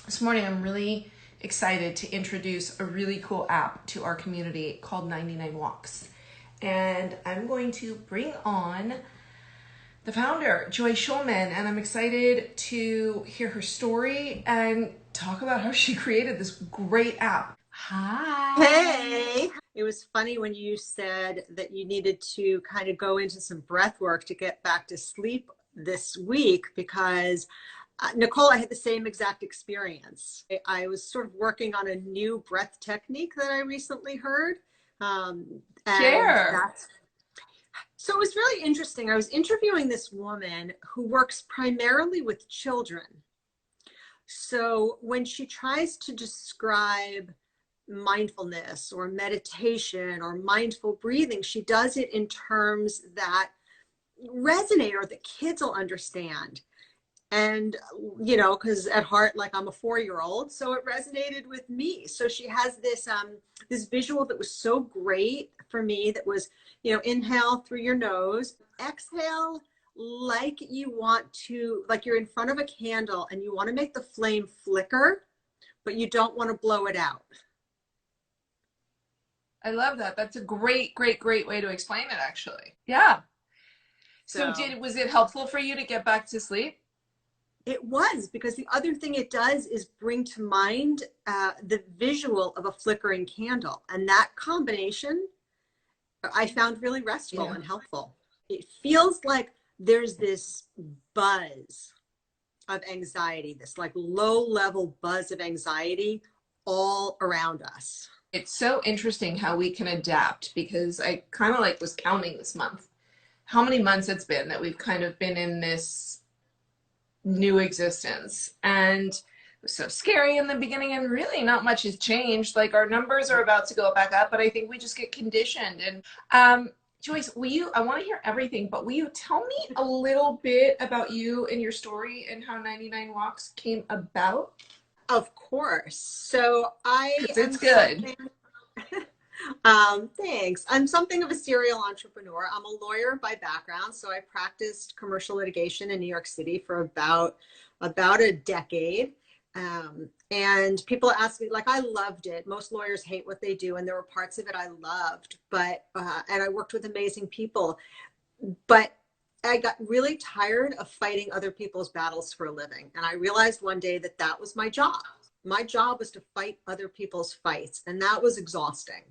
This morning, I'm really excited to introduce a really cool app to our community called 99 Walks. And I'm going to bring on the founder, Joy Schulman, and I'm excited to hear her story and talk about how she created this great app. Hi. Hey, it was funny when you said that you needed to kind of go into some breath work to get back to sleep this week because Nicole, I had the same exact experience. I was sort of working on a new breath technique that I recently heard. And Share. that's so it was really interesting. I was interviewing this woman who works primarily with children. So when she tries to describe mindfulness or meditation or mindful breathing, she does it in terms that resonate or that kids will understand. And, because at heart, like I'm a 4-year-old, so it resonated with me. So she has this visual that was so great for me that was, inhale through your nose, exhale like like you're in front of a candle and you want to make the flame flicker, but you don't want to blow it out. I love that. That's a great, great, great way to explain it, actually. Yeah. So So was it helpful for you to get back to sleep? it was, because the other thing it does is bring to mind the visual of a flickering candle. And that combination I found really restful Yeah. and helpful. It feels like there's this buzz of anxiety, this like low level buzz of anxiety all around us. It's so interesting how we can adapt, because I kind of like was counting this month how many months it's been that we've kind of been in this new existence. And it was so scary in the beginning, and really not much has changed. Like, our numbers are about to go back up, but I think we just get conditioned. And Joyce, I want to hear everything, but will you tell me a little bit about you and your story and how 99 Walks came about? Of course. So I Because am it's good. something. Thanks. I'm something of a serial entrepreneur. I'm a lawyer by background, so I practiced commercial litigation in New York City for about a decade. And people ask me, like, I loved it. Most lawyers hate what they do, and there were parts of it I loved, but and I worked with amazing people. But I got really tired of fighting other people's battles for a living, and I realized one day that that was my job. My job was to fight other people's fights, and that was exhausting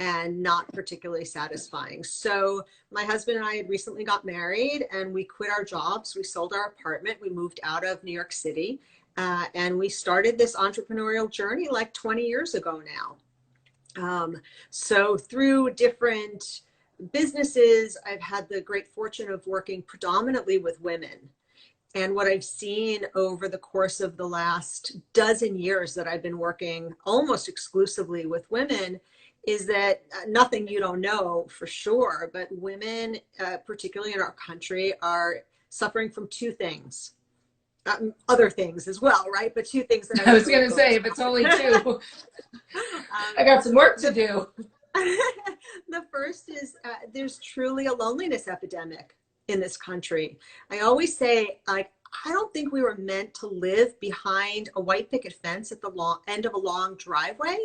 and not particularly satisfying. So my husband and I had recently got married, and we quit our jobs. We sold our apartment. We moved out of New York City, and we started this entrepreneurial journey like 20 years ago now. So through different businesses, I've had the great fortune of working predominantly with women. And what I've seen over the course of the last dozen years that I've been working almost exclusively with women is that nothing you don't know for sure, but women, particularly in our country, are suffering from two things. Other things as well, right? But two things that I I would was really going to say, focus if it's only on. two, I got some work to the, do. the first is there's truly a loneliness epidemic in this country. I always say, like, I don't think we were meant to live behind a white picket fence at the end of a long driveway.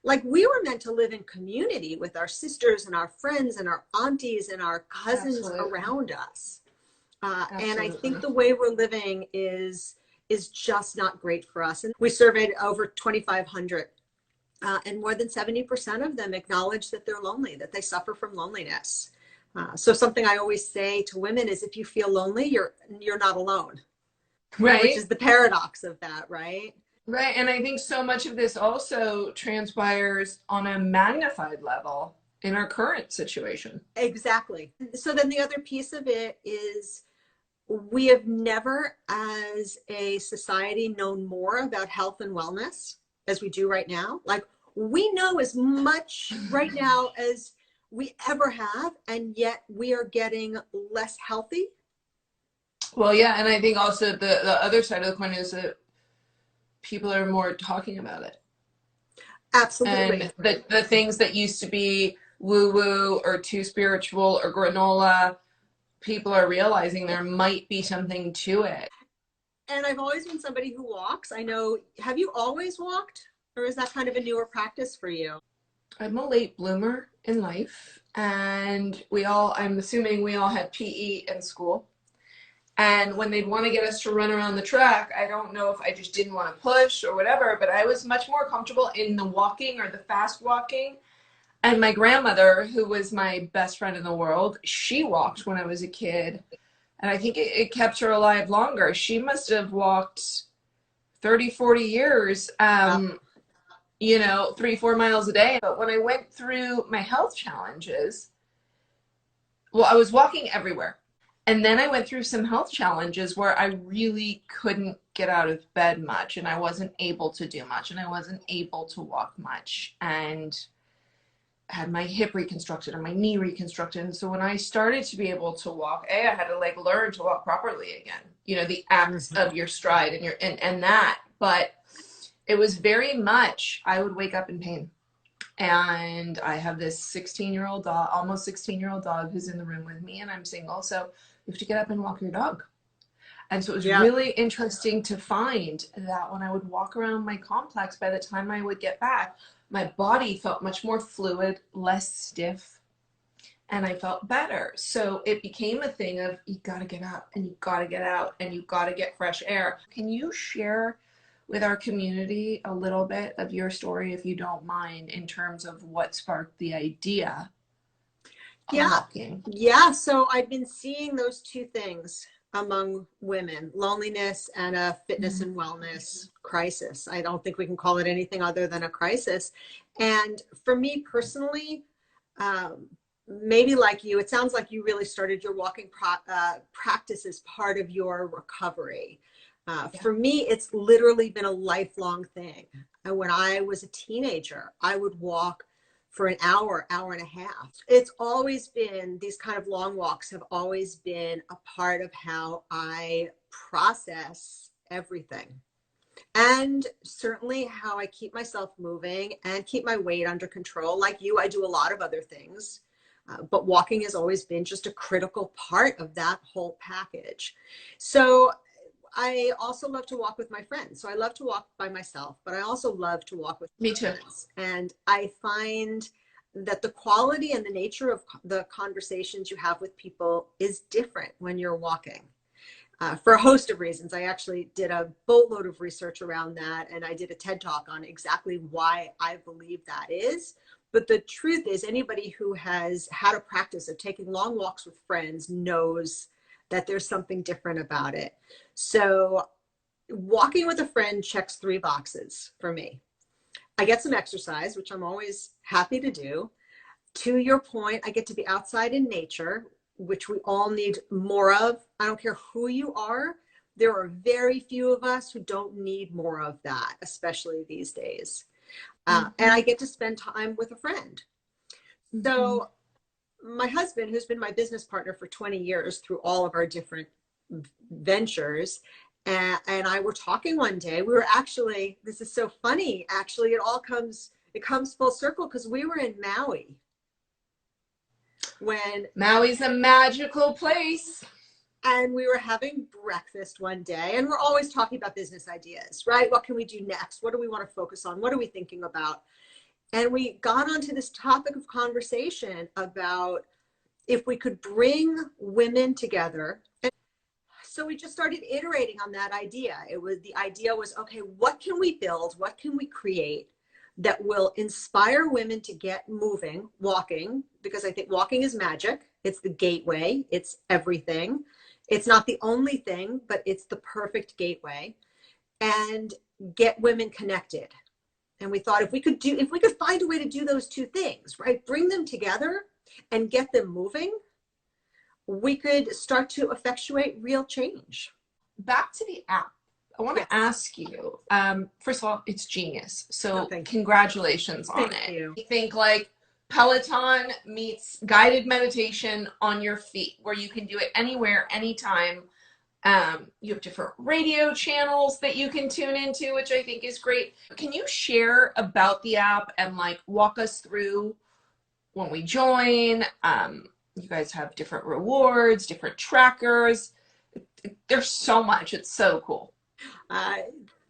Like, we were meant to live in community with our sisters and our friends and our aunties and our cousins Absolutely. around us. And I think Absolutely. the way we're living is just not great for us. And we surveyed over 2,500, and more than 70% of them acknowledge that they're lonely, that they suffer from loneliness. So something I always say to women is, if you feel lonely, you're not alone, which Right? is the paradox of that, right? Right. And I think so much of this also transpires on a magnified level in our current situation. Exactly. So then the other piece of it is, we have never, as a society, known more about health and wellness as we do right now. Like, we know as much right now as we ever have, and yet we are getting less healthy. Well, yeah. And I think also the other side of the coin is that people are more talking about it. Absolutely. And the things that used to be woo woo or too spiritual or granola, people are realizing there might be something to it. And I've always been somebody who walks. I know, have you always walked, or is that kind of a newer practice for you? I'm a late bloomer in life, and I'm assuming we all had PE in school. And when they'd want to get us to run around the track, I don't know if I just didn't want to push or whatever, but I was much more comfortable in the walking or the fast walking. And my grandmother, who was my best friend in the world, she walked when I was a kid. And I think it kept her alive longer. She must have walked 30, 40 years, Uh, 3, 4 miles a day. But when I went through my health challenges, well, I was walking everywhere. And then I went through some health challenges where I really couldn't get out of bed much, and I wasn't able to do much, and I wasn't able to walk much, and had my hip reconstructed and my knee reconstructed. And so when I started to be able to walk, I had to like learn to walk properly again. The acts mhm. of your stride and that. But it was very much I would wake up in pain. And I have this 16-year-old dog, almost 16-year-old dog who's in the room with me, and I'm single. So you have to get up and walk your dog. And so it was Yeah. really interesting to find that when I would walk around my complex, by the time I would get back, my body felt much more fluid, less stiff, and I felt better. So it became a thing of you got to get up and you got to get out and you got to get fresh air. Can you share with our community a little bit of your story, if you don't mind, in terms of what sparked the idea of Yeah. walking? Yeah. So I've been seeing those two things among women, loneliness and a fitness Mhm. and wellness crisis. I don't think we can call it anything other than a crisis. And for me personally, um, maybe like you, it sounds like you really started your walking practice as part of your recovery. Yeah. For me, it's literally been a lifelong thing. And when I was a teenager, I would walk for an hour, hour and a half. It's always been, these kind of long walks have always been a part of how I process everything. And certainly how I keep myself moving and keep my weight under control. Like you, I do a lot of other things, but walking has always been just a critical part of that whole package. So I also love to walk with my friends. So I love to walk by myself, but I also love to walk with Me too. friends. And I find that the quality and the nature of the conversations you have with people is different when you're walking. For a host of reasons. I actually did a boatload of research around that, and I did a TED talk on exactly why I believe that is. But the truth is, anybody who has had a practice of taking long walks with friends knows that there's something different about it. So, walking with a friend checks three boxes for me. I get some exercise, which I'm always happy to do. To your point, I get to be outside in nature, which we all need more of. I don't care who you are. There are very few of us who don't need more of that, especially these days. And I Mm-hmm. get to spend time with a friend. Mm-hmm. So my husband, who's been my business partner for 20 years through all of our different ventures, and I were talking one day. We were actually, this is so funny, actually, it comes full circle because we were in Maui when Maui's a magical place. and we were having breakfast one day, and we're always talking about business ideas, right? What can we do next? What do we want to focus on? What are we thinking about? And we got onto this topic of conversation about if we could bring women together. And so we just started iterating on that idea. The idea was, okay, what can we build? What can we create that will inspire women to get moving, walking, because I think walking is magic. It's the gateway, it's everything. It's not the only thing, but it's the perfect gateway, and get women connected. And we thought if we could find a way to do those two things, right? Bring them together and get them moving, we could start to effectuate real change. Back to the app. I want to Yes. ask you, first of all, it's genius. Oh, So thank you. congratulations on Thank it. you. I think like Peloton meets guided meditation on your feet, where you can do it anywhere, anytime. You have different radio channels that you can tune into, which I think is great. Can you share about the app and like walk us through when we join? You guys have different rewards, different trackers. There's so much. It's so cool. Uh,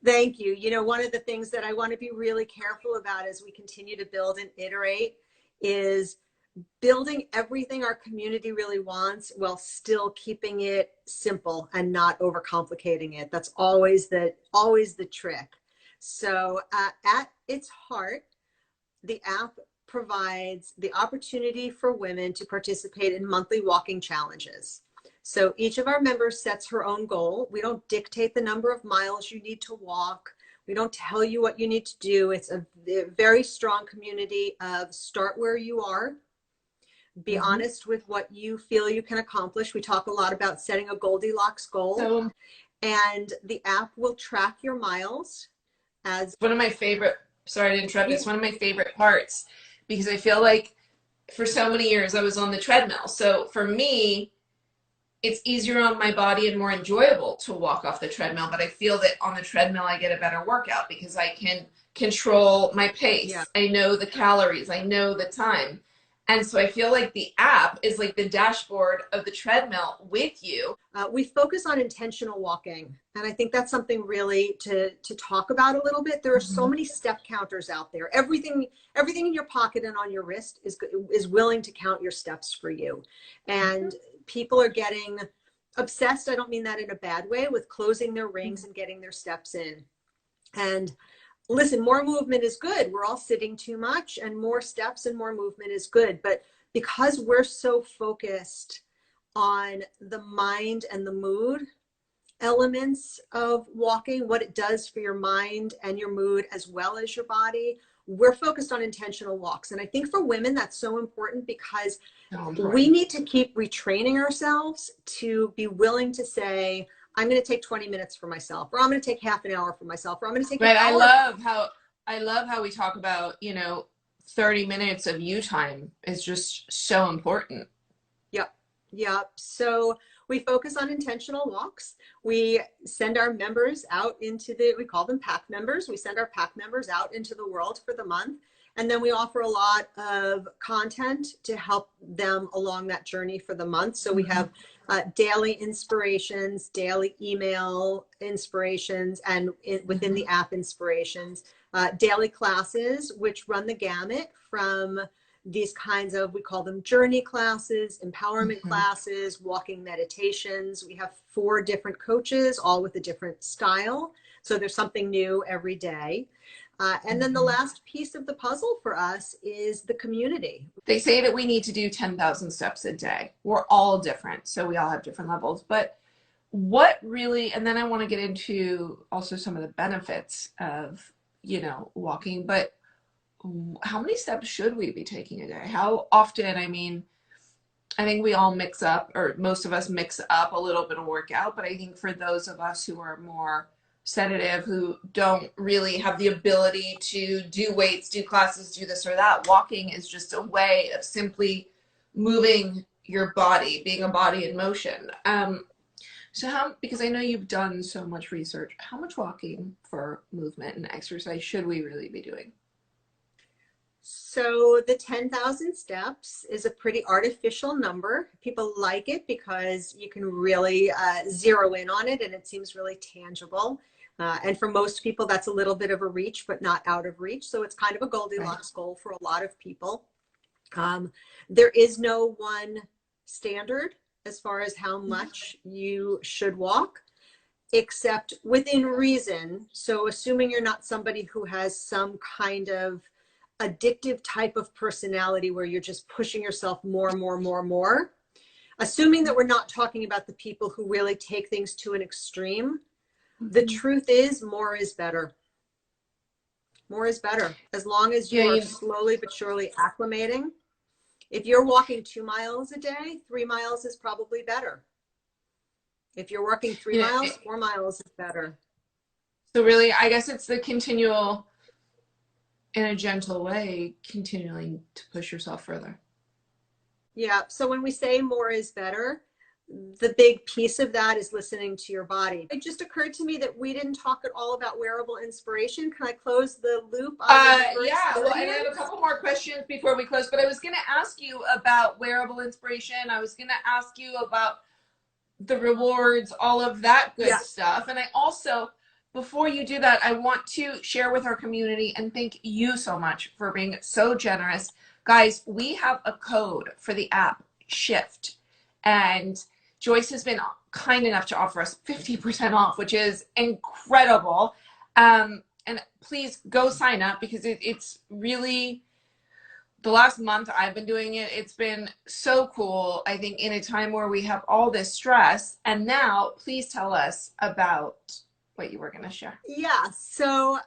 Thank you. You know, one of the things that I want to be really careful about as we continue to build and iterate is building everything our community really wants while still keeping it simple and not overcomplicating it. That's always the trick. So at its heart, the app provides the opportunity for women to participate in monthly walking challenges. So each of our members sets her own goal. We don't dictate the number of miles you need to walk. We don't tell you what you need to do. It's a very strong community of start where you are, be Mm-hmm. honest with what you feel you can accomplish. We talk a lot about setting a Goldilocks goal, So and the app will track your miles as one of my favorite, sorry to interrupt, yeah, it's one of my favorite parts because I feel like for so many years I was on the treadmill. So for me, it's easier on my body and more enjoyable to walk off the treadmill, but I feel that on the treadmill I get a better workout because I can control my yeah. pace. I know the calories, I know the time. And so I feel like the app is like the dashboard of the treadmill with you. We focus on intentional walking, and I think that's something really to talk about a little bit. There are so Mhm. many step counters out there. Everything in your pocket and on your wrist is willing to count your steps for you, and people are getting obsessed. I don't mean that in a bad way, with closing their rings and getting their steps in. And listen, more movement is good. We're all sitting too much, and more steps and more movement is good. But because we're so focused on the mind and the mood elements of walking, what it does for your mind and your mood as well as your body, we're focused on intentional walks. And I think for women, that's so important because So we important. need to keep retraining ourselves to be willing to say, I'm going to take 20 minutes for myself, or I'm going to take half an hour for myself, or I'm going to take an Right. hour. I love how we talk about, 30 minutes of you time is just so important. Yep. Yep. So we focus on intentional walks. We send our members out we call them pack members. We send our pack members out into the world for the month. And then we offer a lot of content to help them along that journey for the month. So we Mhm. have daily inspirations, daily email inspirations, and within the Mhm. app inspirations, daily classes, which run the gamut from these kinds of, we call them journey classes, empowerment Mhm. classes, walking meditations. We have 4 different coaches, all with a different style. So there's something new every day. And then the Mhm. last piece of the puzzle for us is the community. They say that we need to do 10,000 steps a day. We're all different, so we all have different levels. But what really, and then I want to get into also some of the benefits of, walking, but how many steps should we be taking a day? How often? I mean, I think we all mix up, or most of us mix up a little bit of workout, but I think for those of us who are more sedative, who don't really have the ability to do weights, do classes, do this or that, walking is just a way of simply moving your body, being a body in motion. So because I know you've done so much research, how much walking for movement and exercise should we really be doing? So the 10,000 steps is a pretty artificial number. People like it because you can really zero in on it and it seems really tangible. And for most people, that's a little bit of a reach, but not out of reach. So it's kind of a Right. Goldilocks goal for a lot of people. There is no one standard as far as how much you should walk, except within reason. So assuming you're not somebody who has some kind of addictive type of personality where you're just pushing yourself more and more and more and more, assuming that we're not talking about the people who really take things to an extreme, the Mhm. truth is more is better. More is better. As long as Yeah, you are slowly but surely acclimating. If you're walking 2 miles a day, 3 miles is probably better. If you're working three you know, miles, 4 miles is better. so really, I guess it's the continual, in a gentle way, continuing to push yourself further. Yeah. So when we say more is better, the big piece of that is listening to your body. It just occurred to me that we didn't talk at all about wearable inspiration. Can I close the loop on the member Yeah, well, and I have a experience? couple more questions before we close, but I was going to ask you about wearable inspiration. I was going to ask you about the rewards, all of that good Yeah. stuff. And I also, before you do that, I want to share with our community and thank you so much for being so generous. Guys, we have a code for the app, Shift, and Joyce has been kind enough to offer us 50% off, which is incredible. And please go sign up because it's really, the last month I've been doing it, it's been so cool. I think in a time where we have all this stress. And now please tell us about what you were going to share. Yeah. So,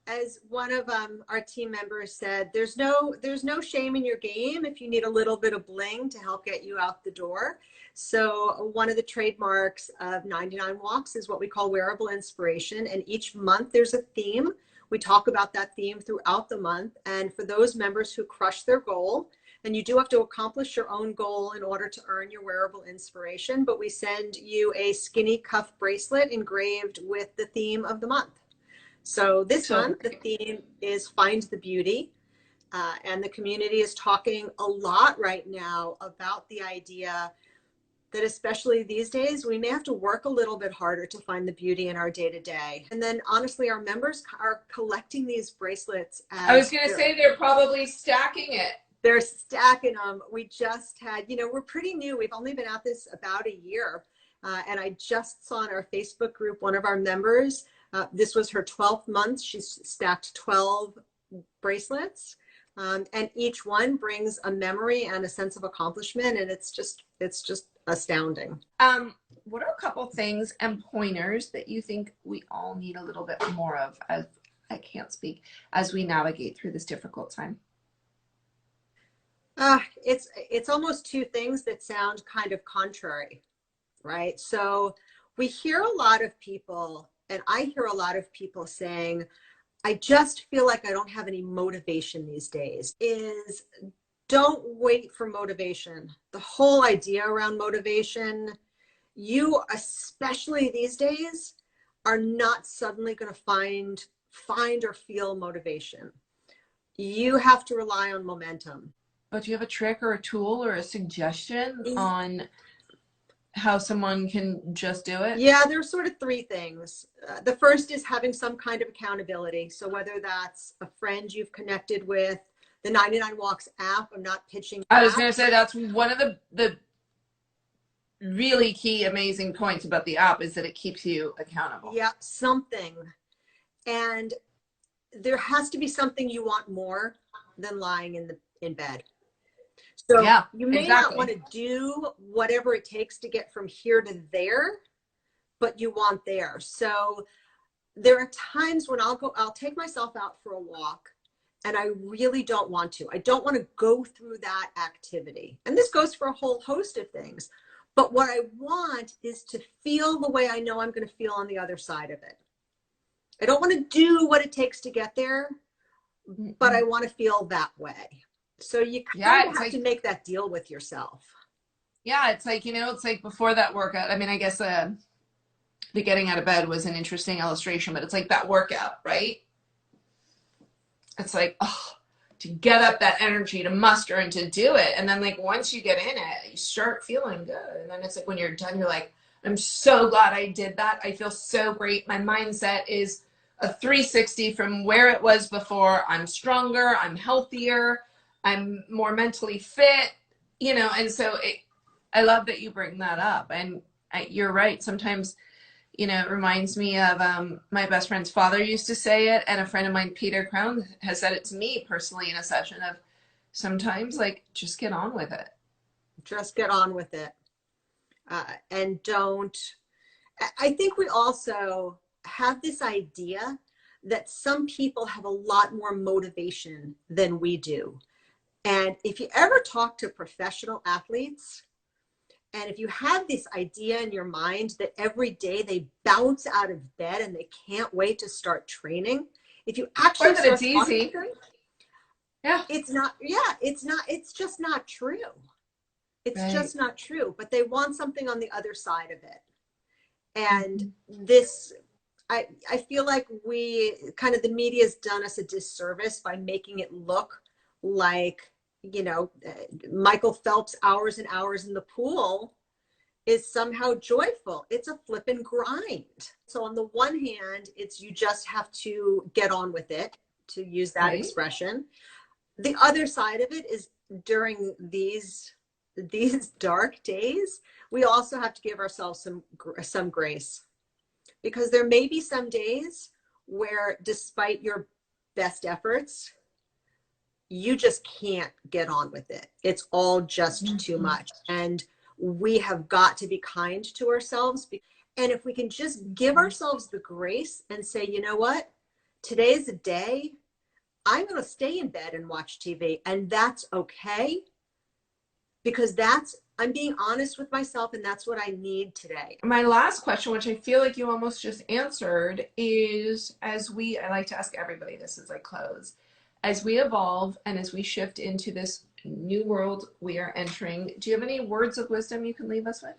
as one of our team members said, there's no shame in your game if you need a little bit of bling to help get you out the door. So one of the trademarks of 99 Walks is what we call wearable inspiration. And each month there's a theme. We talk about that theme throughout the month. And for those members who crush their goal, and you do have to accomplish your own goal in order to earn your wearable inspiration, but we send you a skinny cuff bracelet engraved with the theme of the month. So this month, the theme is Find the Beauty. And the community is talking a lot right now about the idea that especially these days, we may have to work a little bit harder to find the beauty in our day-to-day. And then honestly, our members are collecting these bracelets. I was going to say they're probably stacking it. They're stacking them. We just had, we're pretty new. We've only been at this about a year. And I just saw in our Facebook group, one of our members, this was her 12th month. She's stacked 12 bracelets. And each one brings a memory and a sense of accomplishment. And it's just astounding. What are a couple things and pointers that you think we all need a little bit more of, as I can't speak, as we navigate through this difficult time? It's almost two things that sound kind of contrary, right? So we hear a lot of people, and I hear a lot of people saying, I just feel like I don't have any motivation these days. Don't wait for motivation. The whole idea around motivation, you, especially these days, are not suddenly going to find or feel motivation. You have to rely on momentum. But do you have a trick or a tool or a suggestion on how someone can just do it? Yeah, there's sort of three things. The first is having some kind of accountability. So whether that's a friend you've connected with, the 99 Walks app, I'm not pitching. I was going to say that's one of the really key, amazing points about the app is that it keeps you accountable. Yeah, something. And there has to be something you want more than lying in bed. So yeah, you may not want to do whatever it takes to get from here to there, but you want there. So there are times when I'll take myself out for a walk and I really don't want to. I don't want to go through that activity. And this goes for a whole host of things. But what I want is to feel the way I know I'm going to feel on the other side of it. I don't want to do what it takes to get there, but I want to feel that way. So you kind of have to make that deal with yourself. Yeah, it's like, it's like before that workout. I mean, I guess the getting out of bed was an interesting illustration, but it's like that workout, right? It's like, to get up that energy to muster and to do it. And then like once you get in it, you start feeling good. And then it's like when you're done, you're like, I'm so glad I did that. I feel so great. My mindset is a 360 from where it was before. I'm stronger, I'm healthier, I'm more mentally fit, and so I love that you bring that up. And you're right. Sometimes, it reminds me of my best friend's father used to say it. And a friend of mine, Peter Crown, has said it to me personally in a session of sometimes like, just get on with it. Just get on with it. And I think we also have this idea that some people have a lot more motivation than we do. And if you ever talk to professional athletes, and if you have this idea in your mind that every day they bounce out of bed and they can't wait to start training, if you actually start it's easy. It's just not true. It's just not true, but they want something on the other side of it. And this, I feel like the media's done us a disservice by making it look like, Michael Phelps' hours and hours in the pool is somehow joyful. It's a flippin' grind. So on the one hand, it's you just have to get on with it, to use that Right. expression. The other side of it is during these dark days, we also have to give ourselves some grace, because there may be some days where despite your best efforts, you just can't get on with it. It's all just too much. And we have got to be kind to ourselves. And if we can just give ourselves the grace and say, you know what, today's a day I'm going to stay in bed and watch TV, and that's okay, because I'm being honest with myself, and that's what I need today. My last question, which I feel like you almost just answered, is I like to ask everybody this as I close, as we evolve and as we shift into this new world we are entering, do you have any words of wisdom you can leave us with?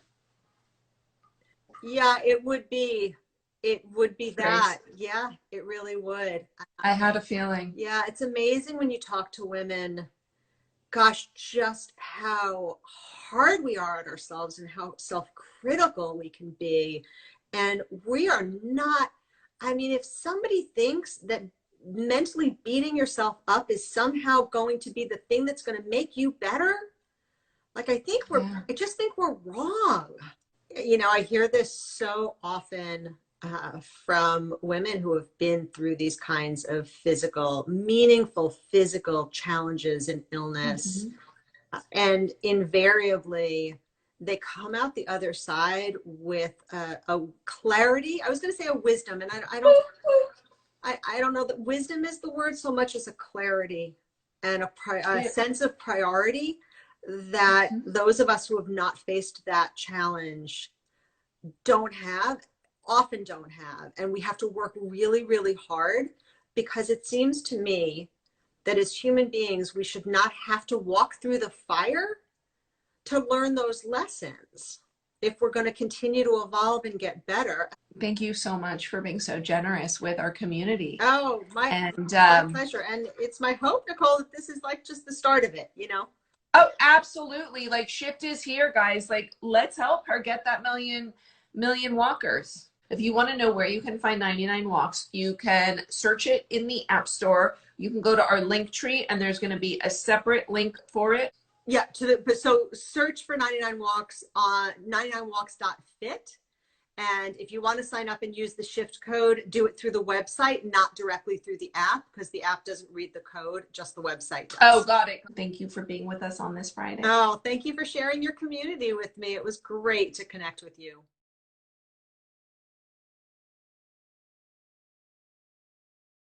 Yeah, it would be Grace. that. Yeah, it really would. I had a feeling. Yeah, it's amazing when you talk to women, gosh, just how hard we are on ourselves and how self-critical we can be. And we are not, I mean, if somebody thinks that mentally beating yourself up is somehow going to be the thing that's going to make you better, like I just think we're wrong. You know, I hear this so often from women who have been through these kinds of meaningful physical challenges and illness. And invariably, they come out the other side with a clarity. I was going to say a wisdom, and I don't know that wisdom is the word so much as a clarity and a sense of priority that those of us who have not faced that challenge often don't have. And we have to work really, really hard, because it seems to me that as human beings, we should not have to walk through the fire to learn those lessons if we're going to continue to evolve and get better. Thank you so much for being so generous with our community. Oh, my pleasure. And it's my hope, Nicole, that this is like just the start of it, you know? Oh, absolutely. Like, shift is here, guys. Like, let's help her get that million walkers. If you want to know where you can find 99 Walks, you can search it in the App Store. You can go to our link tree, and there's going to be a separate link for it. Yeah, so search for 99 Walks on 99walks.fit. And if you want to sign up and use the shift code, do it through the website, not directly through the app, because the app doesn't read the code, just the website does. Oh, got it. Thank you for being with us on this Friday. Oh, thank you for sharing your community with me. It was great to connect with you.